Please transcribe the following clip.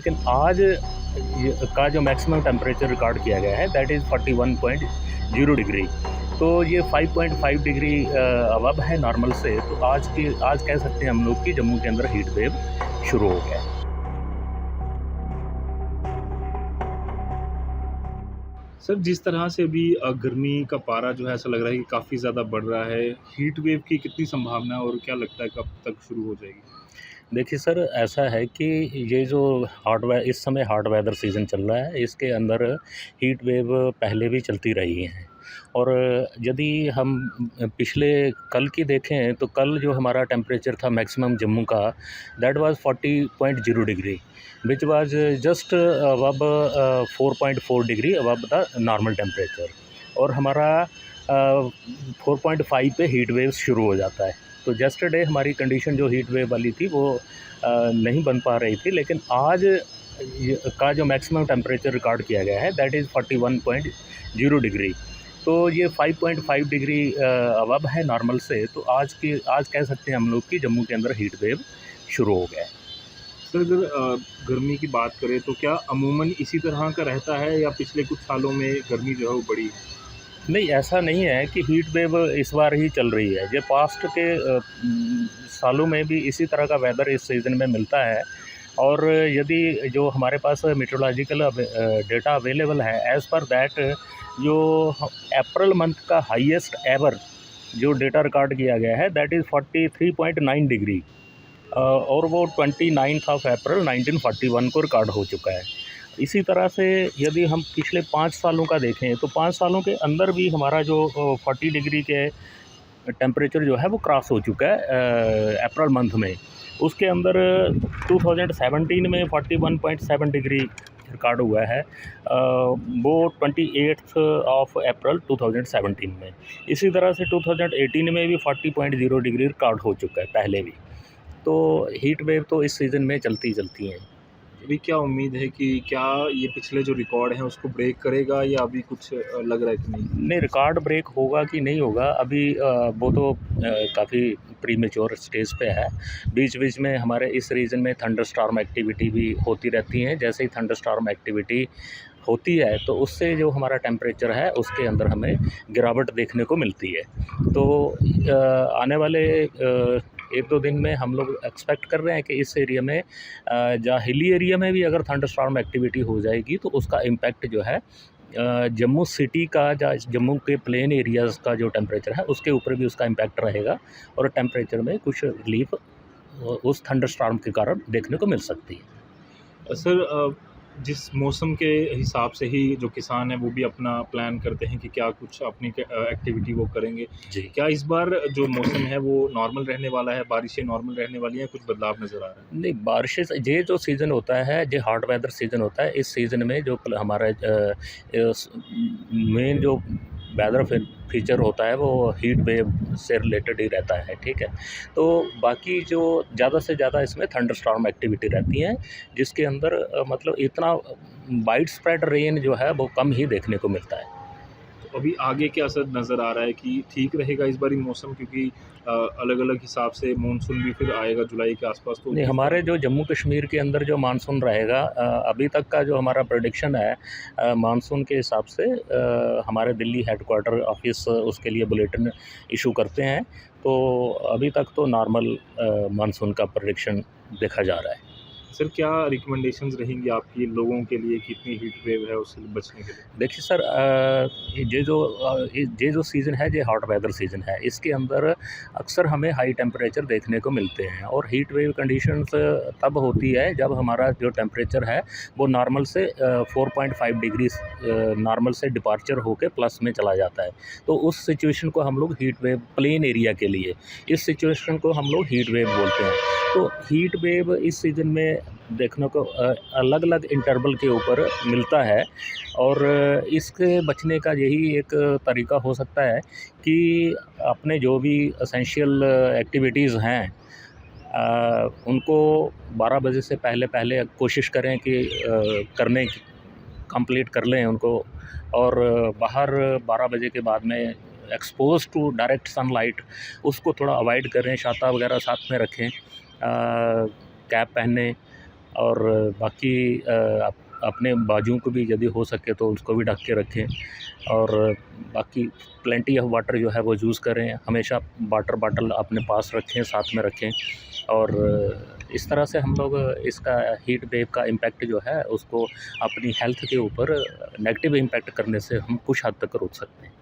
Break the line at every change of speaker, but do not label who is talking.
लेकिन आज का जो मैक्सिमम टेम्परेचर रिकॉर्ड किया गया है दैट इज़ 41.0 डिग्री। तो ये 5.5 डिग्री अबव है नॉर्मल से। तो आज कह सकते हैं हम लोग कि जम्मू के अंदर हीट वेव शुरू हो गया है।
सर, जिस तरह से अभी गर्मी का पारा जो है ऐसा लग रहा है कि काफ़ी ज़्यादा बढ़ रहा है, हीट वेव की कितनी संभावना है और क्या लगता है कब तक शुरू हो जाएगी?
देखिए सर, ऐसा है कि ये जो इस समय हॉट वेदर सीज़न चल रहा है, इसके अंदर हीट वेव पहले भी चलती रही हैं। और यदि हम पिछले कल की देखें तो कल जो हमारा टेम्परेचर था मैक्सिमम जम्मू का that was 40.0 degree which was just above 4.4 degree above the normal temperature. और हमारा 4.5 पे हीट वेव शुरू हो जाता है। तो यस्टरडे हमारी कंडीशन जो हीट वेव वाली थी वो नहीं बन पा रही थी, लेकिन आज का जो मैक्सिमम टेम्परेचर रिकॉर्ड किया गया है दैट इज़ 41.0 डिग्री। तो ये 5.5 डिग्री अबव है नॉर्मल से। तो आज कह सकते हैं हम लोग कि जम्मू के अंदर हीट वेव शुरू हो गया है।
सर, अगर गर्मी की बात करें तो क्या अमूमन इसी तरह का रहता है या पिछले कुछ सालों में गर्मी जो है वो बढ़ी है?
नहीं, ऐसा नहीं है कि हीट वेव इस बार ही चल रही है। ये पास्ट के सालों में भी इसी तरह का वेदर इस सीज़न में मिलता है। और यदि जो हमारे पास मेट्रोलॉजिकल डेटा अवेलेबल है एज़ पर दैट जो अप्रैल मंथ का हाईएस्ट एवर जो डेटा रिकॉर्ड किया गया है दैट इज़ 43.9 डिग्री और वो 29 ऑफ अप्रैल 1941 को रिकॉर्ड हो चुका है। इसी तरह से यदि हम पिछले 5 सालों का देखें तो 5 सालों के अंदर भी हमारा जो 40 डिग्री के टेम्परेचर जो है वो क्रॉस हो चुका है अप्रैल मंथ में। उसके अंदर 2017 में 41.7 डिग्री रिकॉर्ड हुआ है, वो 28 ऑफ अप्रैल 2017 में। इसी तरह से 2018 में भी 40.0 डिग्री रिकॉर्ड हो चुका है पहले भी। तो हीट वेव तो इस सीज़न में चलती हैं।
अभी क्या उम्मीद है कि क्या ये पिछले जो रिकॉर्ड हैं उसको ब्रेक करेगा या अभी कुछ लग रहा है कि नहीं?
नहीं, रिकॉर्ड ब्रेक होगा कि नहीं होगा अभी वो तो काफ़ी प्रीमेच्योर स्टेज पे है। बीच-बीच में हमारे इस रीजन में थंडरस्टॉर्म एक्टिविटी भी होती रहती है। जैसे ही थंडरस्टॉर्म एक्टिविटी होती है तो उससे जो हमारा टेम्परेचर है उसके अंदर हमें गिरावट देखने को मिलती है। तो आने वाले 1-2 दिन में हम लोग एक्सपेक्ट कर रहे हैं कि इस एरिया में जहाँ हिली एरिया में भी अगर थंडरस्टॉर्म एक्टिविटी हो जाएगी तो उसका इम्पैक्ट जो है जम्मू सिटी का या जम्मू के प्लेन एरियाज़ का जो टेम्परेचर है उसके ऊपर भी उसका इम्पैक्ट रहेगा और टेम्परेचर में कुछ रिलीफ उस थंडरस्टॉर्म के कारण देखने को मिल सकती है।
सर, जिस मौसम के हिसाब से ही जो किसान हैं वो भी अपना प्लान करते हैं कि क्या कुछ अपनी एक्टिविटी वो करेंगे।
जी।
क्या इस बार जो मौसम है वो नॉर्मल रहने वाला है, बारिशें नॉर्मल रहने वाली हैं, कुछ बदलाव नज़र आ रहा है?
नहीं, बारिशें से ये जो सीज़न होता है, ये हॉट वेदर सीज़न होता है। इस सीज़न में जो हमारा मेन जो वेदर फीचर होता है वो हीट वेव से रिलेटेड ही रहता है, ठीक है। तो बाकी जो ज़्यादा से ज़्यादा इसमें थंडरस्टॉर्म एक्टिविटी रहती है जिसके अंदर मतलब इतना वाइड स्प्रेड रेन जो है वो कम ही देखने को मिलता है।
तो अभी आगे क्या असर नज़र आ रहा है कि ठीक रहेगा इस बारी मौसम, क्योंकि अलग-अलग हिसाब से मानसून भी फिर आएगा जुलाई के आसपास, तो
नहीं,
किस
हमारे
तरह?
जो जम्मू कश्मीर के अंदर जो मानसून रहेगा अभी तक का जो हमारा प्रेडिक्शन है मानसून के हिसाब से हमारे दिल्ली हेडक्वार्टर ऑफिस उसके लिए बुलेटिन इशू करते हैं। तो अभी तक तो नॉर्मल मानसून का प्रेडिक्शन देखा जा रहा है।
सर, क्या रिकमेंडेशंस रहेंगी आपकी लोगों के लिए कि इतनी हीट वेव है उससे बचने के लिए?
देखिए सर, ये जो सीज़न है ये हॉट वेदर सीज़न है। इसके अंदर अक्सर हमें हाई टेम्परेचर देखने को मिलते हैं और हीट वेव कंडीशंस तब होती है जब हमारा जो टेम्परेचर है वो नॉर्मल से 4.5 डिग्री नॉर्मल से डिपार्चर होके प्लस में चला जाता है। तो उस सिचुएशन को हम लोग हीट वेव प्लेन एरिया के लिए इस सिचुएशन को हम लोग हीट वेव बोलते हैं। तो हीट वेव इस सीज़न में देखने को अलग-अलग इंटरवल के ऊपर मिलता है और इसके बचने का यही एक तरीका हो सकता है कि अपने जो भी एसेंशियल एक्टिविटीज़ हैं उनको 12 बजे से पहले कोशिश करें कि करने की कंप्लीट कर लें उनको। और बाहर 12 बजे के बाद में एक्सपोज टू डायरेक्ट सनलाइट उसको थोड़ा अवॉइड करें, छाता वगैरह साथ में रखें, कैप पहनें और बाकी अपने बाजुओं को भी यदि हो सके तो उसको भी ढक के रखें और बाकी प्लेंटी ऑफ वाटर जो है वो यूज़ करें। हमेशा वाटर बॉटल अपने पास रखें, साथ में रखें और इस तरह से हम लोग इसका हीट वेव का इम्पैक्ट जो है उसको अपनी हेल्थ के ऊपर नेगेटिव इम्पैक्ट करने से हम कुछ हद तक रोक सकते हैं।